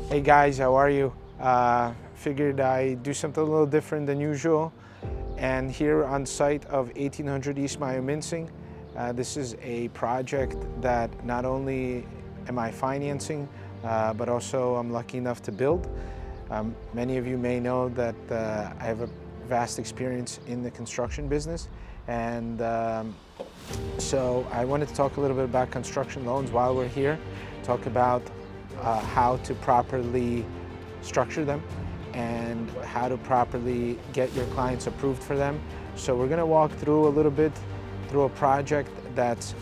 Hey guys, how are you? Figured I'd do something a little different than usual. And here on site of 1800 East Myomincing, this is a project that not only am I financing, but also I'm lucky enough to build. Many of you may know that I have a vast experience in the construction business. And so I wanted to talk a little bit about construction loans while we're here, talk about how to properly structure them and how to properly get your clients approved for them. So we're going to walk through a little bit through a project that's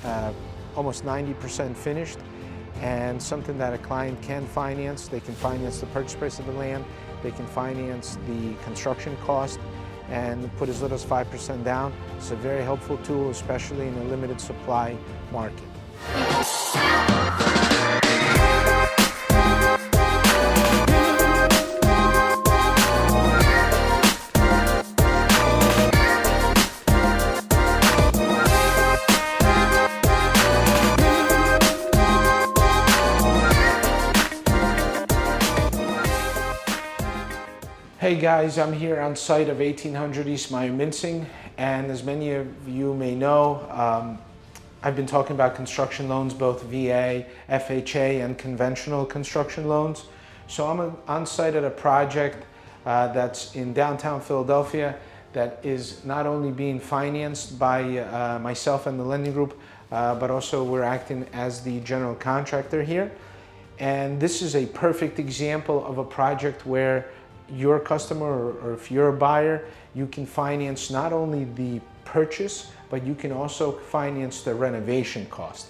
almost 90% finished and something that a client can finance. They can finance the purchase price of the land, they can finance the construction cost and put as little as 5% down. It's a very helpful tool, especially in a limited supply market. Hey guys, I'm here on site of 1800 East Myomincing, and as many of you may know, I've been talking about construction loans, both VA, FHA, and conventional construction loans. So I'm on site at a project that's in downtown Philadelphia that is not only being financed by myself and the lending group, but also we're acting as the general contractor here. And this is a perfect example of a project where your customer, or if you're a buyer, you can finance not only the purchase, but you can also finance the renovation cost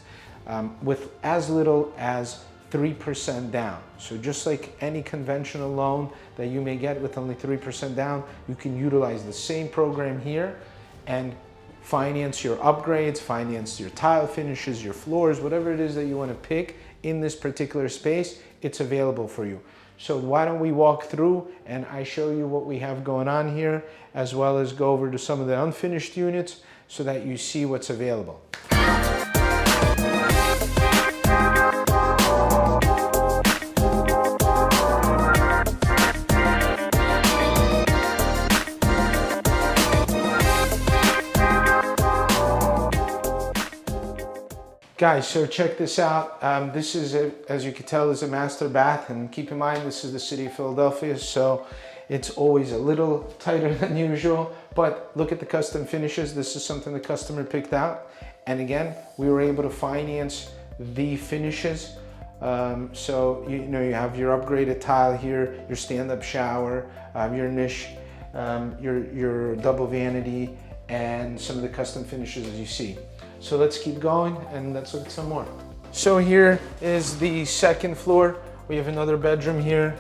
with as little as 3% down. So just like any conventional loan that you may get with only 3% down, you can utilize the same program here and finance your upgrades, finance your tile finishes, your floors, whatever it is that you want to pick in this particular space, it's available for you. So why don't we walk through and I show you what we have going on here, as well as go over to some of the unfinished units so that you see what's available. Guys, so check this out. This is, as you can tell, is a master bath, and keep in mind this is the city of Philadelphia, so it's always a little tighter than usual, but look at the custom finishes. This is something the customer picked out, and again, we were able to finance the finishes. So you have your upgraded tile here, your stand-up shower, your niche, your double vanity, and some of the custom finishes as you see. So let's keep going and let's look at some more. So here is the second floor. We have another bedroom here,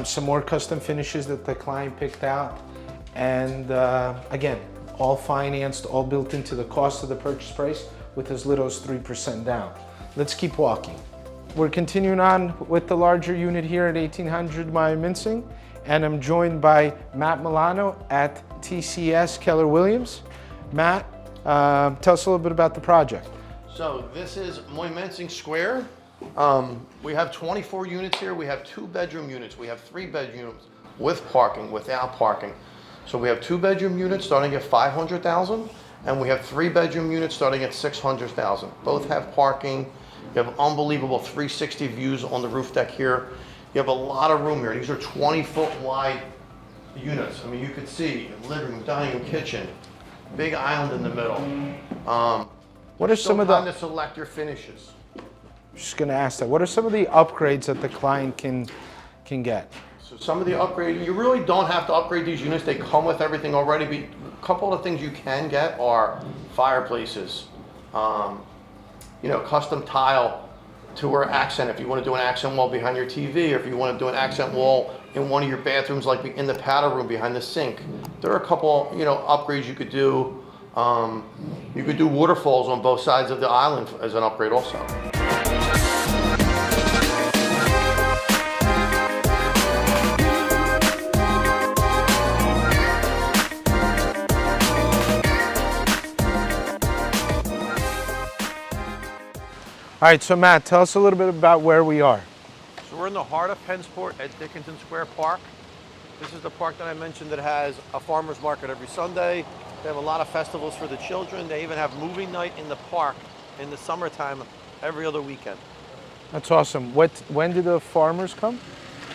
some more custom finishes that the client picked out. And again, all financed, all built into the cost of the purchase price with as little as 3% down. Let's keep walking. We're continuing on with the larger unit here at 1800 Myomincing, and I'm joined by Matt Milano at TCS Keller Williams. Matt, tell us a little bit about the project. So this is Myomincing Square. We have 24 units here. We have 2-bedroom units. We have 3-bedroom units with parking, without parking. So we have 2-bedroom units starting at $500,000, and we have 3-bedroom units starting at $600,000. Both have parking. You have unbelievable 360 views on the roof deck here. You have a lot of room here. These are 20-foot wide units. I mean, you could see living room, dining room, kitchen. Big island in the middle. What are some of the... time to select your finishes. Just going to ask that. What are some of the upgrades that the client can get? So some of the upgrade, you really don't have to upgrade these units. They come with everything already. But a couple of things you can get are fireplaces, custom tile to wear accent. If you want to do an accent wall behind your TV, or if you want to do an accent wall in one of your bathrooms, like in the powder room behind the sink. There are a couple, upgrades you could do. You could do waterfalls on both sides of the island as an upgrade also. All right, so Matt, tell us a little bit about where we are. So we're in the heart of Pensport at Dickinson Square Park. This is the park that I mentioned that has a farmer's market every Sunday. They have a lot of festivals for the children. They even have movie night in the park in the summertime every other weekend. That's awesome. When do the farmers come?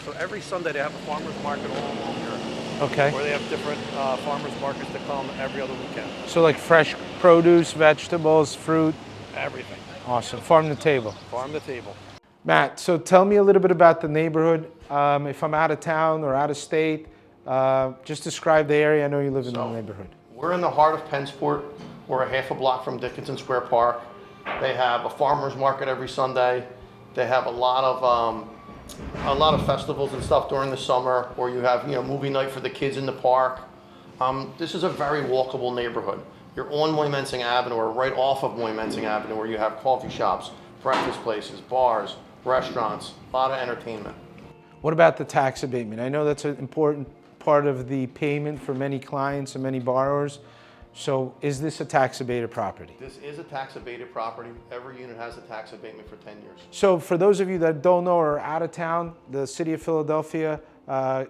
So every Sunday they have a farmer's market all along here. Okay. Where they have different farmers markets that come every other weekend. So like fresh produce, vegetables, fruit. Everything. Awesome. Farm to table. Farm to table. Matt, so tell me a little bit about the neighborhood. If I'm out of town or out of state, just describe the area. I know you live in the neighborhood. We're in the heart of Pensport. We're a half a block from Dickinson Square Park. They have a farmer's market every Sunday. They have a lot of festivals and stuff during the summer, or you have movie night for the kids in the park. This is a very walkable neighborhood. You're on Moymensing Avenue or right off of Moymensing Avenue, where you have coffee shops, breakfast places, bars, restaurants, a lot of entertainment. What about the tax abatement? I know that's an important part of the payment for many clients and many borrowers. So is this a tax abated property? This is a tax abated property. Every unit has a tax abatement for 10 years. So for those of you that don't know or are out of town, the city of Philadelphia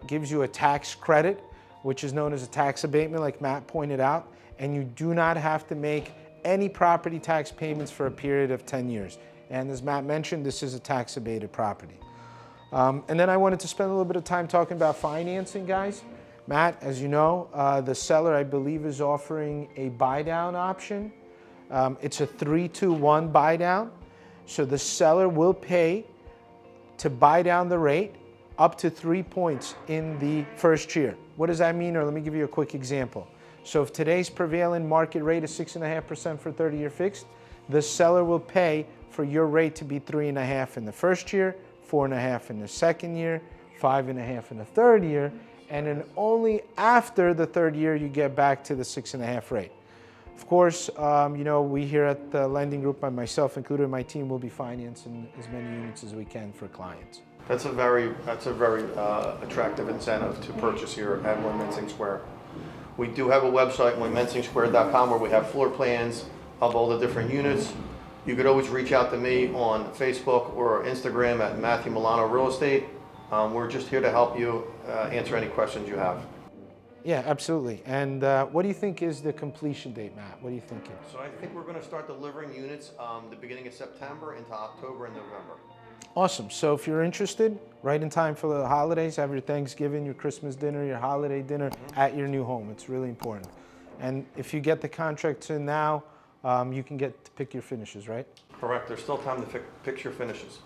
gives you a tax credit, which is known as a tax abatement, like Matt pointed out, and you do not have to make any property tax payments for a period of 10 years. And as Matt mentioned, this is a tax abated property. And then I wanted to spend a little bit of time talking about financing, guys. Matt, as you know, the seller, I believe, is offering a buy-down option. It's a 3-2-1 buy-down. So the seller will pay to buy down the rate up to 3 points in the first year. What does that mean? Or let me give you a quick example. So if today's prevailing market rate is 6.5% for 30-year fixed, the seller will pay for your rate to be 3.5% in the first year, 4.5% in the second year, 5.5% in the third year, and then only after the third year you get back to the 6.5% rate. Of course, we here at the Lending Group, and myself included, my team will be financing as many units as we can for clients. That's a very attractive incentive to purchase here at Moymensing Square. We do have a website, moymensingsquare.com, where we have floor plans of all the different units. You could always reach out to me on Facebook or Instagram at Matthew Milano Real Estate. We're just here to help you answer any questions you have. Yeah, absolutely. And what do you think is the completion date, Matt? What are you thinking? So I think we're going to start delivering units the beginning of September into October and November. Awesome. So if you're interested, right in time for the holidays, have your Thanksgiving, your Christmas dinner, your holiday dinner at your new home. It's really important. And if you get the contract in now, you can get to pick your finishes, right? Correct. There's still time to pick your finishes.